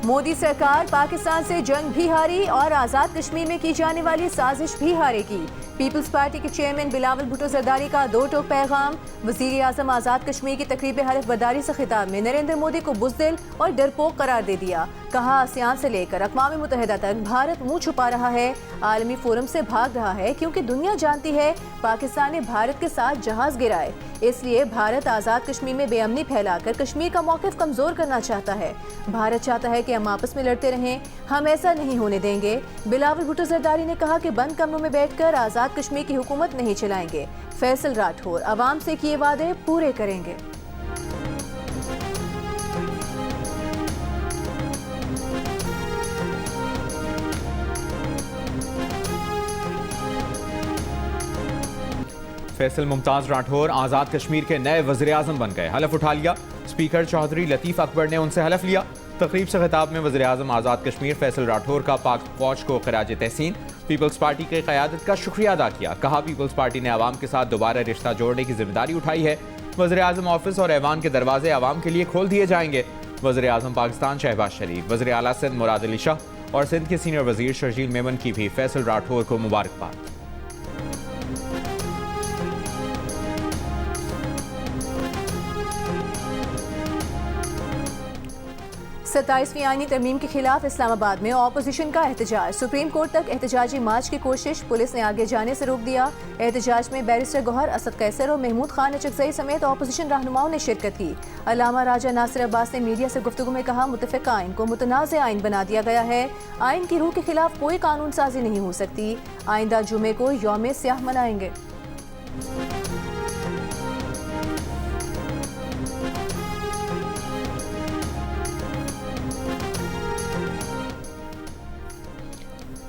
मोदी सरकार पाकिस्तान से जंग भी हारी और आज़ाद कश्मीर में की जाने वाली साजिश भी हारेगी। पीपल्स पार्टी के चेयरमैन बिलावल भुट्टो जरदारी का दो टोक पैगाम। वज़ीर आज़म आज़ाद कश्मीर की तकरीब हलफ बर्दारी से खिताब में नरेंद्र मोदी को बुज़दिल और डरपोक करार दे दिया। कहा, आसियान से लेकर अक़वाम मुत्तहिदा तक भारत मुंह छुपा रहा है, आलमी फोरम से भाग रहा है, क्योंकि दुनिया जानती है पाकिस्तान ने भारत के साथ जहाज गिराए। इसलिए भारत आज़ाद कश्मीर में बेअमनी फैलाकर कश्मीर का मौक़िफ़ कमज़ोर करना चाहता है। भारत चाहता है कि हम आपस में लड़ते रहें, हम ऐसा नहीं होने देंगे। बिलावल भुट्टो जरदारी ने कहा कि बंद कमरों में बैठकर आज़ाद कश्मीर की हुकूमत नहीं चलाएंगे। फैसल राठौर अवाम से किए वादे पूरे करेंगे। फैसल मुमताज़ राठौर आज़ाद कश्मीर के नए वज़ीर आज़म बन गए, हलफ उठा लिया। स्पीकर चौधरी लतीफ़ अकबर ने उनसे हलफ लिया। तकरीब से खिताब में वज़ीर आज़म आज़ाद कश्मीर फैसल राठौर का पाक फौज को खिराज तहसीन, पीपल्स पार्टी की क़यादत का शुक्रिया अदा किया। कहा, पीपल्स पार्टी ने आवाम के साथ दोबारा रिश्ता जोड़ने की जिम्मेदारी उठाई है। वज़ीर आज़म ऑफिस और ऐवान के दरवाजे आवाम के लिए खोल दिए जाएंगे। वज़ीर आज़म पाकिस्तान शहबाज शरीफ, वज़ीर आला सिंध मुराद अली शाह और सिंध के सीनियर वज़ीर शर्जील मेमन की भी फैसल राठौर को मुबारकबाद। 27वीं आईनी तरमीम के खिलाफ इस्लामाबाद में ऑपोजिशन का एहतजाज। सुप्रीम कोर्ट तक एहतजाजी मार्च की कोशिश, पुलिस ने आगे जाने से रोक दिया। एहतजाज में बैरिस्टर गौहर, असद कैसर और महमूद खान अचकज़ई समेत ऑपोजिशन रहनुमाओं ने शिरकत की। अल्लामा राजा नासिर अब्बास ने मीडिया से गुफ्तगू में कहा, मुतफ़िक़ आइन को मुतनाज़ आइन बना दिया गया है। आइन की रूह के खिलाफ कोई कानून साजी नहीं हो सकती। आइंदा जुमे को यौम स्याह मनाएंगे।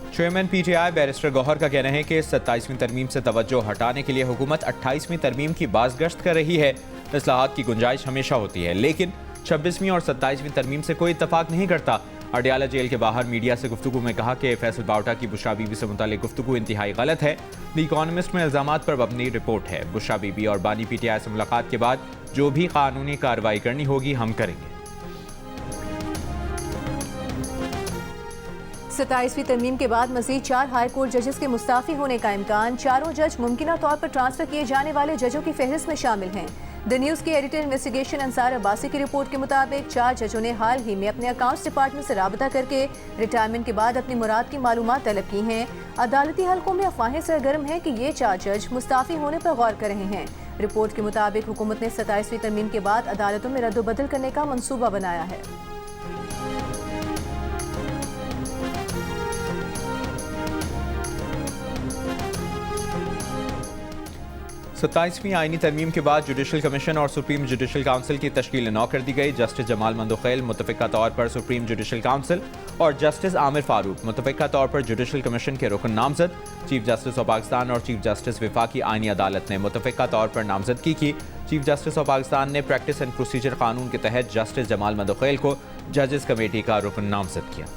चेयरमैन पीटीआई बैरिस्टर गौहर का कहना है कि 27वीं तरमीम से तवज्जो हटाने के लिए हुकूमत 28वीं तरमीम की बाज़गश्त कर रही है। इस्लाहात की गुंजाइश हमेशा होती है, लेकिन 26वीं और 27वीं तरमीम से कोई इत्तफाक नहीं करता। अडियाला जेल के बाहर मीडिया से गुफ्तगू में कहा कि फैसल बावटा की बुशरा बीबी से मुतालिक गुफ्तगू इंतहाई गलत है। द इकॉनमिस्ट में इल्ज़ामात पर मबनी रिपोर्ट है। बुशरा बीबी और बानी पीटीआई से मुलाकात के बाद जो भी कानूनी कार्रवाई करनी होगी हम करेंगे। 27वीं तरमीम के बाद मजीद 4 हाई कोर्ट जजेस के मुस्ताफ़ी होने का इम्कान। चारों जज मुमकिना तौर पर ट्रांसफर किए जाने वाले जजों की फहरिस्त में शामिल हैं। द न्यूज़ के एडिटर इन्वेस्टिगेशन अंसार अब्बासी की रिपोर्ट के मुताबिक 4 जजों ने हाल ही में अपने अकाउंट्स डिपार्टमेंट से राबता करके रिटायरमेंट के बाद अपनी मुराद की मालूमात तलब की हैं। अदालती हलकों में अफवाहें सरगर्म हैं कि ये 4 जज मुस्ताफ़ी होने पर गौर कर रहे हैं। रिपोर्ट के मुताबिक हुकूमत ने 27वीं तरमीम के बाद अदालतों में रद्द-ओ-बदल करने का मंसूबा बनाया है। 27वीं आईनी तरमीम के बाद जुडिशल कमीशन और सुप्रीम जुडिशल काउंसिल की तश्कील नौ कर दी गई। जस्टिस जमाल मंदोखेल मुतफ़िका तौर पर सुप्रीम जुडिशल काउंसिल और जस्टिस आमिर फारूक मुतफ़िका तौर पर जुडिशल कमीशन के रुकन नामजद। चीफ जस्टिस ऑफ पाकिस्तान और चीफ जस्टिस वफाकी आईनी अदालत ने मुतफ़िका तौर पर नामजदगी की। चीफ जस्टिस ऑफ पाकिस्तान ने प्रैक्टिस एंड प्रोसीजर कानून के तहत जस्टिस जमाल मंदोखेल को जजेस कमेटी का रुकन नामजद किया।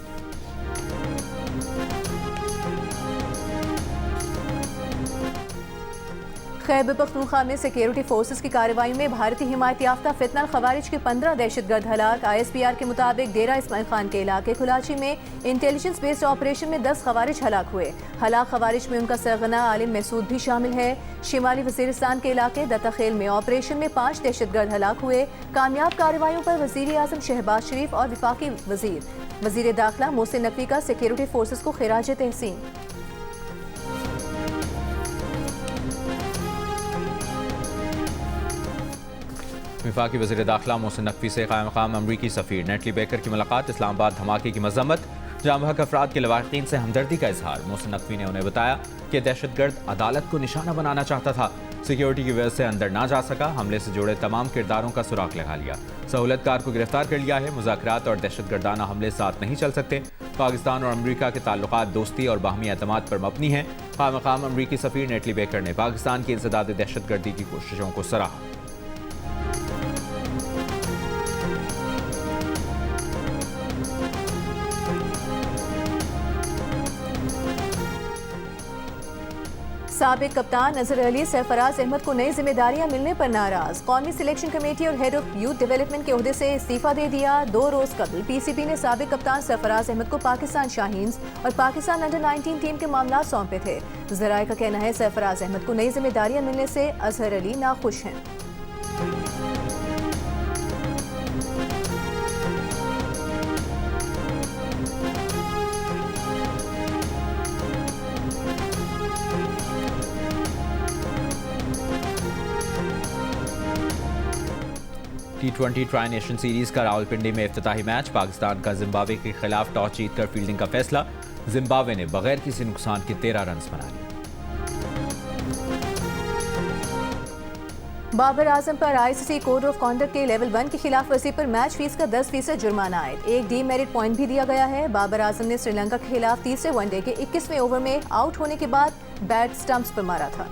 खैबर पख्तूनख्वा में सिक्योरिटी फोर्सेस की कार्रवाई में भारतीय हिमायत याफ्ता फितना खवारिज के 15 दहशतगर्द हलाक। ISPR के मुताबिक डेरा इस्माइल खान के इलाके खुलाची में इंटेलिजेंस बेस्ड ऑपरेशन में 10 खवारिज हलाक हुए। हलाक खवारिज में उनका सरगना आलिम महसूद भी शामिल है। शिमाली वजीरिस्तान के इलाके दत्ताखेल में ऑपरेशन में 5 दहशतगर्द हलाक हुए। कामयाब कार्रवाइयों पर वजीर आजम शहबाज शरीफ और वफाकी वजीर दाखिला मोहसिन नकवी का सिक्योरिटी फोर्सेस को खिराज तहसीन। वफाकी वज़ीर दाखिला मोहसिन नकवी से क़ायम मक़ाम अमरीकी सफ़ीर नेटली बेकर की मुलाकात। इस्लामाबाद धमाके की मज़म्मत, जाम बहक अफराद के लवाहिकीन से हमदर्दी का इजहार। मोहसिन नकवी ने उन्हें बताया कि दहशतगर्द अदालत को निशाना बनाना चाहता था, सिक्योरिटी की वजह से अंदर ना जा सका। हमले से जुड़े तमाम किरदारों का सुराग लगा लिया, सहूलतकार को गिरफ्तार कर लिया है। मुज़ाकरात और दहशतगर्दाना हमले साथ नहीं चल सकते। पाकिस्तान और अमरीका के ताल्लुकात दोस्ती और बाहमी एतमाद पर मबनी हैं। क़ायम मक़ाम अमरीकी सफ़ीर नेटली बेकर ने पाकिस्तान की इंसदाद दहशतगर्दी की कोशिशों को सराहा। साबिक कप्तान अजहर अली सरफराज अहमद को नई जिम्मेदारियां मिलने पर नाराज। कौमी सिलेक्शन कमेटी और हेड ऑफ यूथ डेवलपमेंट के ओहदे से इस्तीफा दे दिया। 2 रोज कबल पीसीबी ने साबिक कप्तान सरफराज अहमद को पाकिस्तान शाहीन्स और पाकिस्तान अंडर 19 टीम के मामला सौंपे थे। जराये का कहना है सरफराज अहमद को नई जिम्मेदारियां मिलने से अजहर अली नाखुश हैं। T20 ट्राई नेशन सीरीज का रावलपिंडी में इफ्तिताही मैच। पाकिस्तान का जिम्बाब्वे के खिलाफ टॉस जीतकर फील्डिंग का फैसला। जिम्बाब्वे ने बगैर किसी नुकसान के 13 रन बना लिए। बाबर आजम पर आईसीसी कोड ऑफ कॉन्डक्ट के लेवल 1 की खिलाफ वर्जी पर मैच फीस का 10% जुर्माना आयद। एक डीमेरिट पॉइंट भी दिया गया है। बाबर आजम ने श्रीलंका के खिलाफ तीसरे वनडे के 21वें ओवर में आउट होने के बाद बैट स्टंप्स पर मारा था।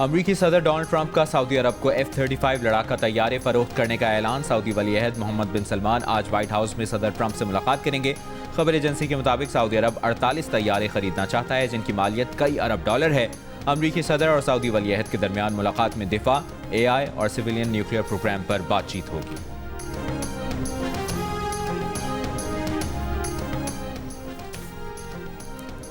अमरीकी सदर डोनाल्ड ट्रंप का सऊदी अरब को F-35 लड़ाका तैयारे फरोख्त करने का ऐलान। सऊदी वली अहद मोहम्मद बिन सलमान आज व्हाइट हाउस में सदर ट्रंप से मुलाकात करेंगे। खबर एजेंसी के मुताबिक सऊदी अरब 48 तैयारे खरीदना चाहता है, जिनकी मालियत कई अरब डॉलर है। अमरीकी सदर और सऊदी वली अहद के दरमियान मुलाकात में दिफा, AI और सिविलियन न्यूक्लियर प्रोग्राम पर बातचीत होगी।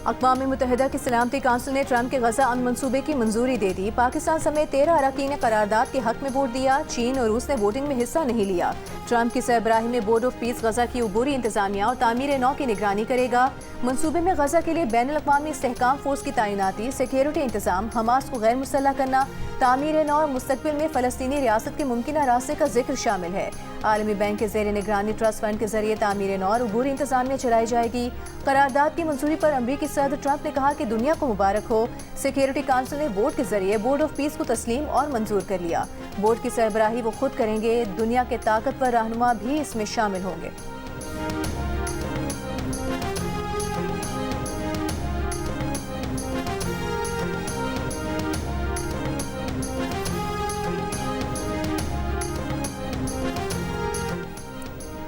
अक़वाम मुत्तहिदा की सलामती काउंसिल ने ट्रंप के गजा अमन मंसूबे की मंजूरी दे दी। पाकिस्तान समेत 13 अरकान ने करारदाद के हक में वोट दिया। चीन और रूस ने वोटिंग में हिस्सा नहीं लिया। ट्रंप की सरबराही में बोर्ड ऑफ पीस गजा की अबूरी इंतजामिया और तामीर नौ की निगरानी करेगा। मंसूबे में गजा के लिए बैनुल अक़वामी इस्तेहकाम फोर्स की तैनाती, सिक्योरिटी इंतजाम, हमास को गैर मुसल्लह करना, तामीर नौ और मुस्तकबिल में फ़लस्तीनी रियासत के मुमकिन रास्ते का जिक्र शामिल है। आलमी बैंक के ज़ेर निगरानी ट्रस्ट फंड के जरिए तामीर नौ और अबूरी इंतजामिया चलाई जाएगी। करारदाद की मंजूरी पर अमरीकी सदर ट्रंप ने कहा कि दुनिया को मुबारक हो। सिक्योरिटी काउंसिल ने वोट के जरिए बोर्ड ऑफ पीस को तस्लीम और मंजूर कर लिया। बोर्ड की सरबराही वो खुद करेंगे। दुनिया के ताकतवर रहनुमा भी इसमें शामिल होंगे।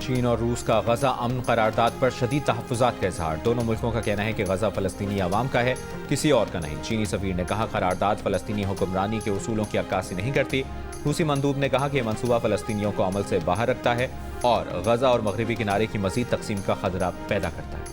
चीन और रूस का गजा अमन करारदाद पर शदीद तहफ़्फ़ुज़ात का इज़हार। दोनों मुल्कों का कहना है कि गजा फ़लस्तीनी अवाम का है, किसी और का नहीं। चीनी सफ़ीर ने कहा करारदाद फ़लस्तीनी हुक्मरानी के उसूलों की अक्कासी नहीं करती। रूसी मंदूब ने कहा कि यह मनसूबा फ़लस्तीनियों को अमल से बाहर रखता है और गजा और मगरबी किनारे की मज़ीद तकसीम का खतरा पैदा करता है।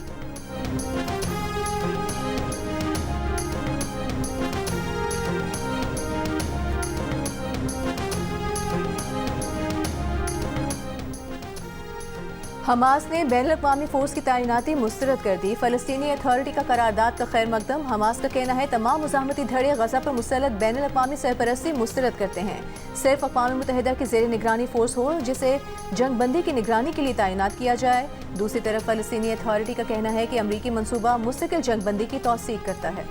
हमास ने बैनुल अक़वामी फोर्स की तैनाती मुस्तरद कर दी। फ़लस्तीनी अथॉरिटी का करारदाद का खैर मकदम। हमास का कहना है तमाम मुज़ाहमती धड़े गजा पर मुसल्लत बैनुल अक़वामी सरपरस्ती मुस्तरद करते हैं। सिर्फ अक़वाम मुत्तहिदा की ज़ेर निगरानी फोर्स हो जिसे जंग बंदी की निगरानी के लिए तैनात किया जाए। दूसरी तरफ फ़लस्तीनी अथॉरिटी का कहना है कि अमरीकी मनसूबा मुस्तकिल जंग बंदी की तौसीक करता है।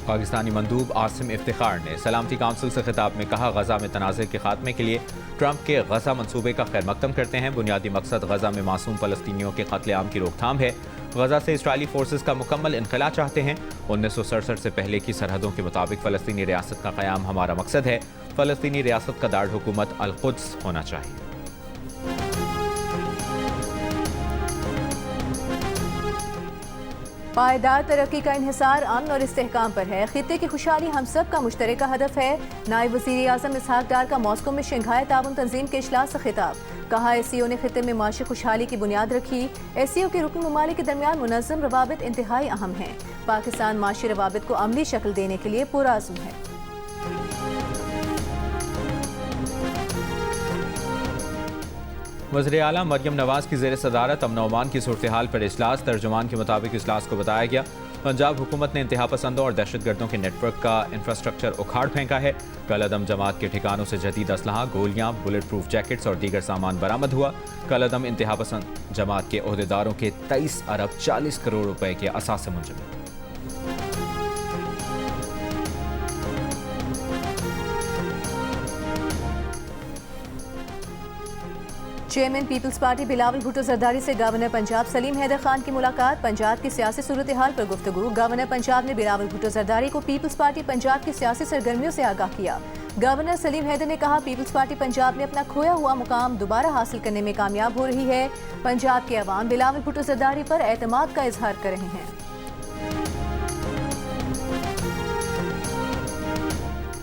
पाकिस्तानी मंदूब आसिम इफ्तिखार ने सलामती काउंसिल से खिताब में कहा गजा में तनाज़े के खात्मे के लिए ट्रंप के गजा मंसूबे का खैर मकदम करते हैं। बुनियादी मकसद गजा में मासूम फ़लस्तीनियों के कत्लेआम की रोकथाम है। गजा से इसराइली फोर्सेस का मुकम्मल इनखला चाहते हैं। 1967 से पहले की सरहदों के मुताबिक फ़लस्तीनी रियासत का क़याम हमारा मकसद है। फ़लस्तीनी रियासत का दारुल हुकूमत अल-कुद्स होना चाहिए। पायदार तरक्की का इन्हिसार अमन और इस्तेहकाम पर है। खित्ते की खुशहाली हम सब का मुश्तरका हदफ है। नायब वज़ीर आज़म इसहाक डार का मॉस्को में शंघाई ताउन तंजीम के इजलास से खिताब। कहा SCO ने खित्ते में माशी खुशहाली की बुनियाद रखी। SCO के रुकन ममालिक के दरमियान मुनज़्ज़म रवाबित इंतहाई अहम हैं। पाकिस्तान माशी रवाबित को अमली शक्ल देने के लिए पुरअज़्म है। वज़ीर आला मरियम नवाज की ज़ेर सदारत अमन अमान की सूरत हाल पर इजलास। तर्जुमान के मुताबिक इजलास को बताया गया पंजाब हुकूमत ने इंतहा पसंदों और दहशतगर्दों के नेटवर्क का इंफ्रास्ट्रक्चर उखाड़ फेंका है। कलअदम जमात के ठिकानों से जदीद असलहा, गोलियां, बुलेट प्रूफ जैकेट्स और दीगर सामान बरामद हुआ। कलअदम इंतहा पसंद जमात के ओहदेदारों के 23 अरब 40 करोड़ रुपए के असासे मुंजमद। चेयरमैन पीपल्स पार्टी बिलावल भुट्टो जरदारी से गवर्नर पंजाब सलीम हैदर खान की मुलाकात। पंजाब की सियासी सूरत हाल पर गुफ्तगू। गवर्नर पंजाब ने बिलावल भुट्टो जरदारी को पीपल्स पार्टी पंजाब की सियासी सरगर्मियों से आगाह किया। गवर्नर सलीम हैदर ने कहा, पीपल्स पार्टी पंजाब में अपना खोया हुआ मुकाम दोबारा हासिल करने में कामयाब हो रही है। पंजाब के अवाम बिलावल भुट्टो जरदारी पर एतमाद का इजहार कर रहे हैं।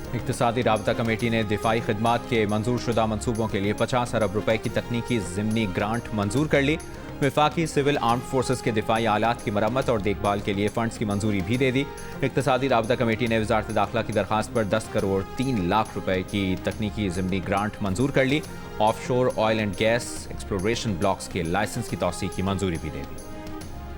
इक़्तिसादी राबता कमेटी ने दिफाई खिदमात के मंजूर शुदा मनसूबों के लिए 50 अरब रुपए की तकनीकी ज़िमनी ग्रांट मंजूर कर ली। वफाकी सिविल आर्म्ड फोर्सेस के दिफाई आलात की मरम्मत और देखभाल के लिए फंड्स की मंजूरी भी दे दी। इक़्तिसादी राबता कमेटी ने वज़ारत दाखिला की दरख्वास्त पर 10 करोड़ 3 लाख रुपए की तकनीकी ज़िमनी ग्रांट मंजूर कर ली। Offshore oil and gas exploration blocks के लाइसेंस की तौसीक की मंजूरी भी दे दी।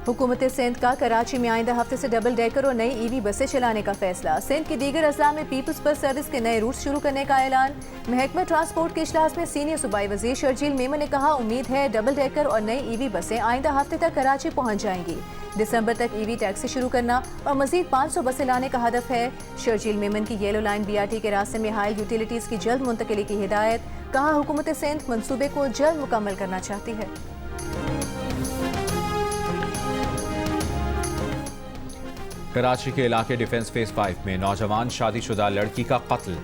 हुकूमत सिंध का कराची में आइंदा हफ्ते से डबल डेकर और नई ईवी बसें चलाने का फैसला। सिंध की दीगर अजला में पीपल्स बस सर्विस के नए रूट शुरू करने का ऐलान। महकमा ट्रांसपोर्ट के इजलास में सीनियर सूबाई वजीर शर्जील मेमन ने कहा, उम्मीद है डबल डेकर और नई ईवी बसें आइंदा हफ्ते तक कराची पहुंच जाएंगी। दिसंबर तक ईवी टैक्सी शुरू करना और मजीद 500 बसें लाने का हदफ है। शर्जील मेमन की येलो लाइन BRT के रास्ते में हाई यूटिलिटीज की जल्द मुंतकिली की हिदायत। कहा, हुकूमत सिंध मंसूबे को जल्द मुकम्मल करना चाहती है। कराची के इलाके डिफेंस फेज 5 में नौजवान शादीशुदा लड़की का कत्ल।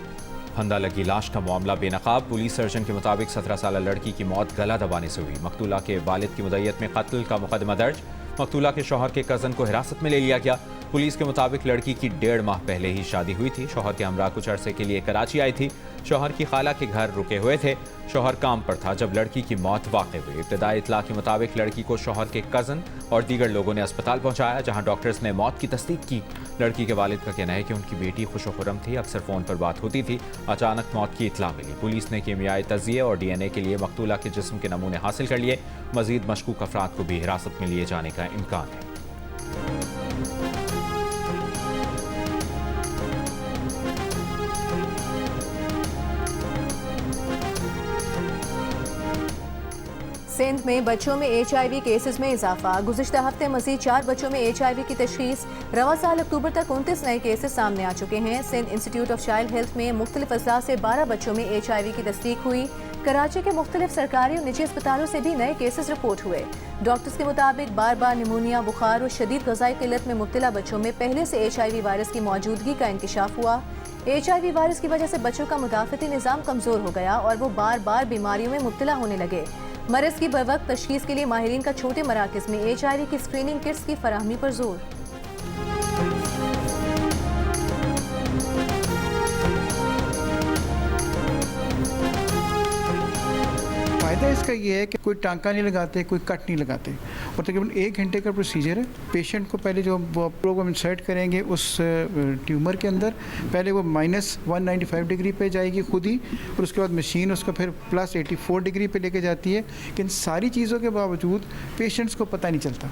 फंदा लगी लाश का मामला बेनकाब। पुलिस सर्जन के मुताबिक 17 साल लड़की की मौत गला दबाने से हुई। मकतूला के वालिद की मुद्दत में कत्ल का मुकदमा दर्ज। मकतूला के शौहर के कज़न को हिरासत में ले लिया गया। पुलिस के मुताबिक लड़की की 1.5 माह पहले ही शादी हुई थी। शौहर के हमरा कुछ अरसे के लिए कराची आई थी। शौहर की खाला के घर रुके हुए थे। शौहर काम पर था जब लड़की की मौत वाक़ हुई। इब्तदाई इत्तला के मुताबिक लड़की को शौहर के कज़न और दीगर लोगों ने अस्पताल पहुंचाया, जहां डॉक्टर्स ने मौत की तस्दीक की। लड़की के वालिद का कहना है कि उनकी बेटी खुशो-खुर्रम थी, अक्सर फ़ोन पर बात होती थी। अचानक मौत की इत्तला मिली। पुलिस ने कीमियाई तज़किया और DNA के लिए मकतूला के जिस्म के नमूने हासिल कर लिए। मजीद मशकूक अफराद को भी हिरासत में लिए जाने का इम्कान है। सिंध में बच्चों में HIV केसेस में इजाफा। गुज़िश्ता हफ्ते मजीद 4 बच्चों में HIV की तशखीस। रवा साल अक्टूबर तक 29 नए केसेस सामने आ चुके हैं। Sindh institute of child health में मुख्तलिफ अजला से 12 बच्चों में HIV की तस्दीक हुई। कराची के मुख्तलिफ सरकारी और निजी अस्पतालों से भी नए केसेस रिपोर्ट हुए। डॉक्टर्स के मुताबिक बार बार निमोनिया, बुखार और शदीद ग़िज़ाई किल्लत में मुब्तला बच्चों में पहले से HIV वायरस की मौजूदगी का इंकशाफ हुआ। HIV वायरस की वजह से बच्चों का मुदाफ़ती निज़ाम कमज़ोर हो गया और वो बार बार बीमारियों में मुब्तला होने लगे। मरीज़ की बरवक्त तशखीस के लिए माहिरीन का छोटे मराकज़ में HIV की स्क्रीनिंग किट्स की फराहमी पर जोर। फ़ायदा इसका ये है कि कोई टांका नहीं लगाते, कोई कट नहीं लगाते और तकरीबन 1 घंटे का प्रोसीजर है। पेशेंट को पहले जो प्रोब हम इंसर्ट करेंगे उस ट्यूमर के अंदर, पहले वो -195 डिग्री पे जाएगी खुद ही और उसके बाद मशीन उसको फिर +84 डिग्री पे लेके जाती है। लेकिन सारी चीज़ों के बावजूद पेशेंट्स को पता नहीं चलता।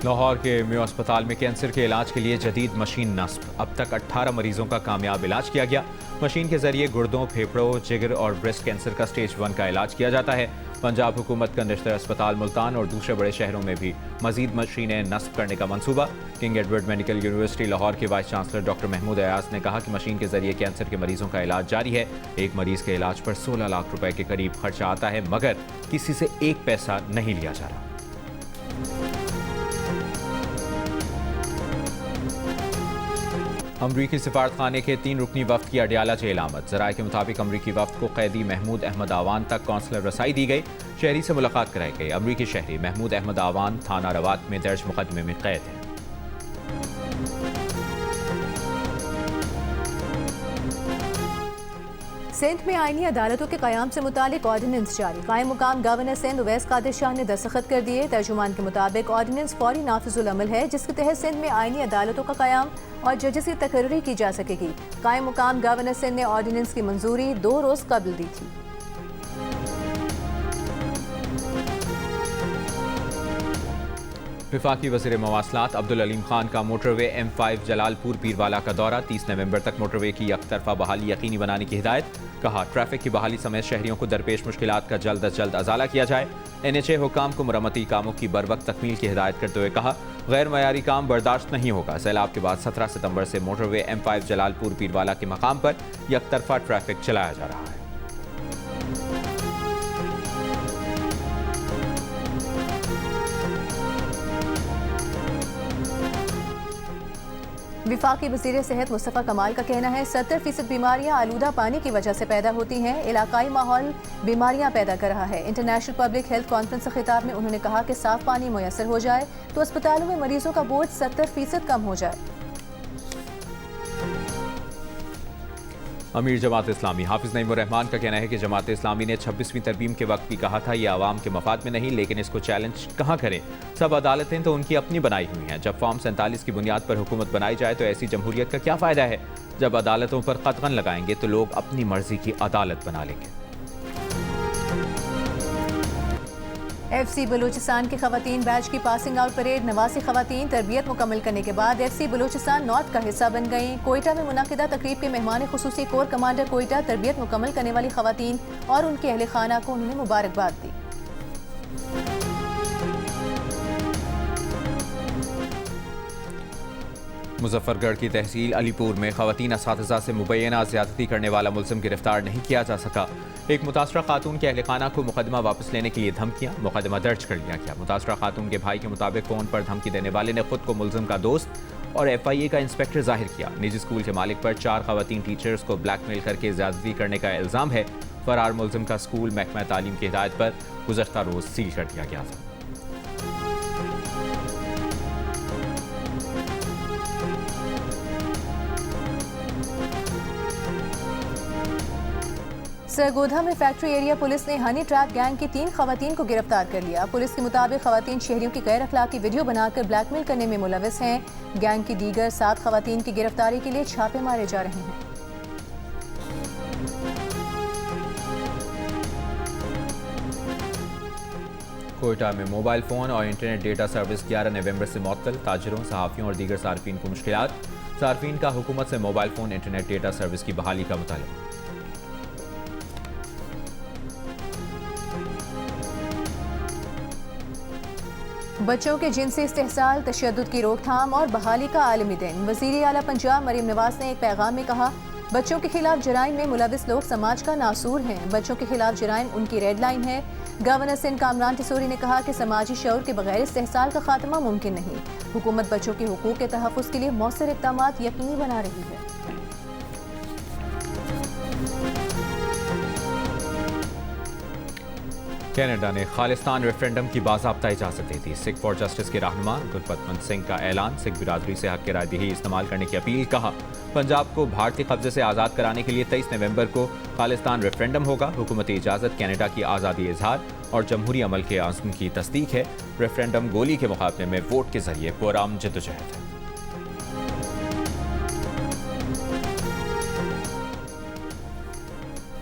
लाहौर के मेयो अस्पताल में कैंसर के इलाज के लिए जदीद मशीन नस्ब। अब तक 18 मरीजों का कामयाब इलाज किया गया। मशीन के जरिए गुर्दों, फेफड़ों, जिगर और ब्रेस्ट कैंसर का स्टेज 1 का इलाज किया जाता है। पंजाब हुकूमत का नश्तर अस्पताल मुल्तान और दूसरे बड़े शहरों में भी मजीद मशीनें नस्ब करने का मंसूबा। King Edward medical university Lahore के vice chancellor doctor Mahmood Ayaz ने कहा कि मशीन के जरिए कैंसर के मरीजों का इलाज जारी है। एक मरीज के इलाज पर 16 लाख रुपए के करीब खर्चा आता है, मगर किसी से एक पैसा नहीं लिया जा रहा। अमरीकी सिफारत खाने के 3 रुकनी वफ्द की अडियाला जेल आमद। ज़राए के मुताबिक अमरीकी वफ्द को कैदी महमूद अहमद आवान तक कौंसलर रसाई दी गई। शहरी से मुलाकात कराई गई। अमरीकी शहरी महमूद अहमद आवान थाना रवात में दर्ज मुकदमे में कैद है। सिंध में आईनी अदालतों के क़याम से मुतालिक ऑर्डिनेंस जारी। कायम मुकाम गवर्नर सिंध उवैस कादिर शाह ने दस्तखत कर दिए। तर्जुमान के मुताबिक ऑर्डिनेंस फौरी नाफिजुल अमल है, जिसके तहत सिंध में आईनी अदालतों का क़याम और जजेस की तकर्री की जा सकेगी। कायम मुकाम गवर्नर सिंध ने ऑर्डिनेंस की मंजूरी 2 रोज़ कबल दी थी। वफाकी वज़ीर मवासलात अब्दुल अलीम खान का मोटरवे M5 जलालपुर पीरवाला का दौरा। 30 नवंबर तक मोटरवे की यकतरफा बहाली यकीनी बनाने की हिदायत। कहा, ट्रैफिक की बहाली समेत शहरियों को दरपेश मुश्किलात का जल्द अज जल्द अजाला किया जाए। NHA हुकाम को मरम्मती कामों की बरवक्त तकमील की हिदायत करते हुए कहा, गैर मयारी काम बर्दाश्त नहीं होगा। सैलाब के बाद 17 सितंबर से मोटरवे M5 जलालपुर पीरवाला के मकाम पर यकतरफा ट्रैफिक चलाया जा रहा है। वफाकी वज़ीर सेहत मुस्तफ़ा कमाल का कहना है 70% बीमारियां आलूदा पानी की वजह से पैदा होती हैं। इलाकाई माहौल बीमारियां पैदा कर रहा है। इंटरनेशनल पब्लिक हेल्थ कॉन्फ्रेंस से खिताब में उन्होंने कहा कि साफ पानी मुयसर हो जाए तो अस्पतालों में मरीजों का बोझ 70% कम हो जाए। अमीर जमात इस्लामी हाफिज नईमुर रहमान का कहना है कि जमात इस्लामी ने 26वीं तरमीम के वक्त भी कहा था ये आवाम के मफाद में नहीं, लेकिन इसको चैलेंज कहाँ करें। सब अदालतें तो उनकी अपनी बनाई हुई हैं। जब फॉर्म 47 की बुनियाद पर हुकूमत बनाई जाए तो ऐसी जमहूरियत का क्या फ़ायदा है। जब अदालतों पर कतगन लगाएंगे तो लोग अपनी मर्जी की अदालत बना लेंगे। FC बलूचिस्तान की खवातीन बैच की पासिंग आउट परेड 89 खवातीन तरबियत मुकम्मल करने के बाद FC बलूचिस्तान नॉर्थ का हिस्सा बन गईं। कोयटा में मुनाकिदा तकरीब के मेहमान खुसूसी कोर कमांडर कोयटा तरबियत मुकम्मल करने वाली खवातीन और उनके अहले खाना को उन्होंने मुबारकबाद दी। मुजफ्फरगढ़ की तहसील अलीपुर में खवातीन असातिज़ा से मुबैना ज़्यादती करने वाला मुलज़िम गिरफ्तार नहीं किया जा सका। एक मुतासरा खातून के अहले खाना को मुकदमा वापस लेने के लिए धमकियां, मुकदमा दर्ज कर लिया गया। मुतासरा खातून के भाई के मुताबिक फ़ोन पर धमकी देने वाले ने खुद को मुलज़िम का दोस्त और FIA का इंस्पेक्टर जाहिर किया। निजी स्कूल के मालिक पर 4 खवातीन टीचर्स को ब्लैकमेल करके ज़्यादती करने का इल्ज़ाम है। फरार मुलज़िम का स्कूल महकमा तालीम की हिदायत पर गुज़श्ता रोज़ सील कर दिया गया था। सरगोधा में फैक्ट्री एरिया पुलिस ने हनी ट्रैप गैंग की 3 खवातीन को गिरफ्तार कर लिया। पुलिस के मुताबिक खवातीन शहरियों की गैर अखलाकी वीडियो बनाकर ब्लैकमेल करने में मुलविस हैं। गैंग की दीगर 7 खवातीन की गिरफ्तारी के लिए छापे मारे जा रहे हैं। कोयटा में मोबाइल फ़ोन और इंटरनेट डेटा सर्विस 11 नवंबर से मुअत्तल। ताजिरों, सहाफ़ियों और दीगर सार्फिन को मुश्किलात। सार्फिन का हुकूमत से mobile phone internet data service की बहाली का मुतालबा। बच्चों के जिनसी इस्तेहसाल, तशद्दुद की रोकथाम और बहाली का आलमी दिन। वज़ीर आला पंजाब मरीम नवाज ने एक पैगाम में कहा, बच्चों के खिलाफ जराइम में मुलविस लोग समाज का नासूर हैं। बच्चों के खिलाफ जराइम उनकी रेड लाइन है। गवर्नर सिंध कामरान टिसोरी ने कहा कि समाजी शऊर के बगैर इस्तेहसाल का खात्मा मुमकिन नहीं। हुकूमत बच्चों के हुकूक के तहफ़्फ़ुज़ के लिए मौसर इक़दामात यकीनी बना रही है। कनाडा ने खालिस्तान रेफरेंडम की बाज़ाब्ता इजाज़त दे दी। सिख फॉर जस्टिस के रहनुमा गुरबख्श सिंह का ऐलान। सिख बिरादरी से हक़ राय दही इस्तेमाल करने की अपील। कहा, पंजाब को भारतीय कब्जे से आज़ाद कराने के लिए 23 नवंबर को खालिस्तान रेफरेंडम होगा। हुकूमती इजाज़त कनाडा की आज़ादी इजहार और जमहूरी अमल के आज़म की तस्दीक है। रेफरेंडम गोली के मुकाबले में वोट के जरिए पुरअमन जद्दोजहद है।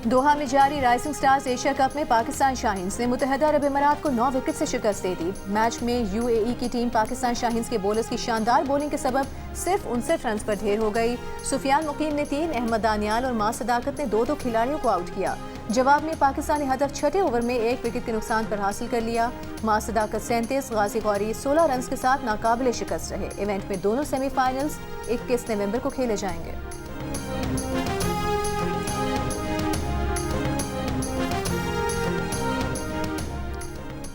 दोहा में जारी राइजिंग स्टार्स एशिया कप में पाकिस्तान शाहीन्स ने मुत्तहदा अरब इमारात को 9 विकेट से शिकस्त दे दी। मैच में UAE की टीम पाकिस्तान शाहीन्स के बॉलर्स की शानदार बॉलिंग के सबब सिर्फ 59 रन पर ढेर हो गई। सुफियान मुकीम ने 3, अहमद दानियाल और मां सदाकत ने 2 खिलाड़ियों को आउट किया। जवाब में पाकिस्तानी हदफ 6 ओवर में 1 विकेट के नुकसान पर हासिल कर लिया। मां सदाकत 37, गाजी गौरी 16 रन के साथ नाकाबिले शिकस्त रहे। इवेंट में दोनों सेमीफाइनल्स 21 नवंबर को खेले जाएंगे।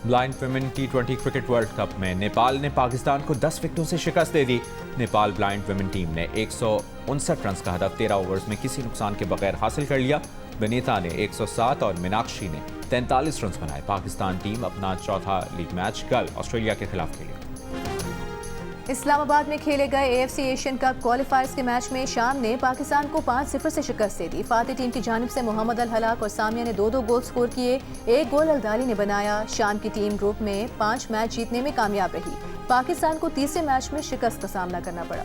Blind women T20 cricket world cup में नेपाल ने पाकिस्तान को 10 विकेटों से शिकस्त दे दी। नेपाल ब्लाइंड वुमेन टीम ने 159 रन का हदफ 13 ओवर्स में किसी नुकसान के बगैर हासिल कर लिया। विनीता ने 107 और मीनाक्षी ने 43 रन बनाए। पाकिस्तान टीम अपना चौथा लीग मैच कल ऑस्ट्रेलिया के खिलाफ खेलेगी। इस्लामाबाद में खेले गए AFC एशियन कप क्वालिफायर्स के मैच में शाम ने पाकिस्तान को 5-0 से शिकस्त दे दी। फातिह टीम की जानिब से मोहम्मद अल हलाक और सामिया ने 2 गोल स्कोर किए। 1 गोल अलदाली ने बनाया। शाम की टीम ग्रुप में 5 मैच जीतने में कामयाब रही। पाकिस्तान को तीसरे मैच में शिकस्त का सामना करना पड़ा।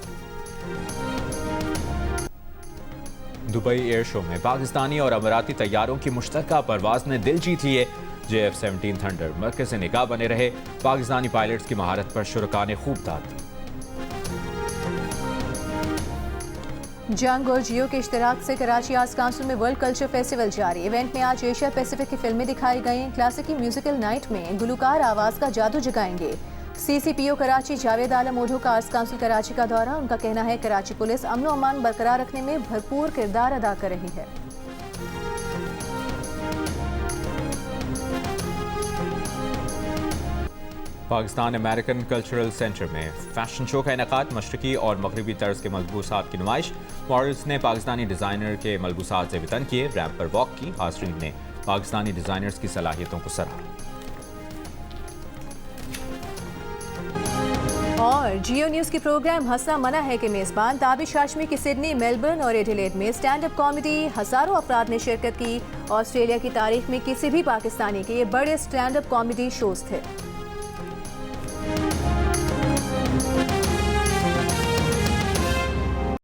दुबई एयर शो में पाकिस्तानी और अमीराती तैयारों की मुश्तरका परवाज ने दिल जीत लिए। JF-17 थंडर मरकज़ से निगाह बने रहे। पाकिस्तानी पायलट्स की महारत पर शुरका ने खूब दाद दी। जंग और जियो के इश्तराक से कराची आर्ट्स काउंसिल में वर्ल्ड कल्चर फेस्टिवल जारी। इवेंट में आज एशिया पैसिफिक की फिल्में दिखाई गईं। क्लासिकी म्यूजिकल नाइट में गुलकार आवाज का जादू जगाएंगे। CCPO कराची जावेद आलम ओढो का आर्ट्स काउंसिल कराची का दौरा। उनका कहना है कराची पुलिस अमन व अमान बरकरार रखने में भरपूर किरदार अदा कर रही है। पाकिस्तान अमेरिकन कल्चरल सेंटर में फैशन शो का इनेकाद, मशरकी और मगरबी तर्ज के मलबूसात की नुमाइश। मॉडल्स ने पाकिस्तानी डिज़ाइनर के मलबूसात से वितन किए, रैंप पर वॉक की। हाज़रीन ने पाकिस्तानी डिज़ाइनर्स की सलाहियतों को सराहा। और जियो न्यूज़ की प्रोग्राम हंसना मना है के मेज़बान ताबिश हाशमी की सिडनी, मेलबर्न और एडिलेड में स्टैंड अप कॉमेडी हज़ारों अफराद ने शिरकत की। ऑस्ट्रेलिया की तारीख में किसी भी पाकिस्तानी के ये बड़े स्टैंड अप कॉमेडी शोज थे।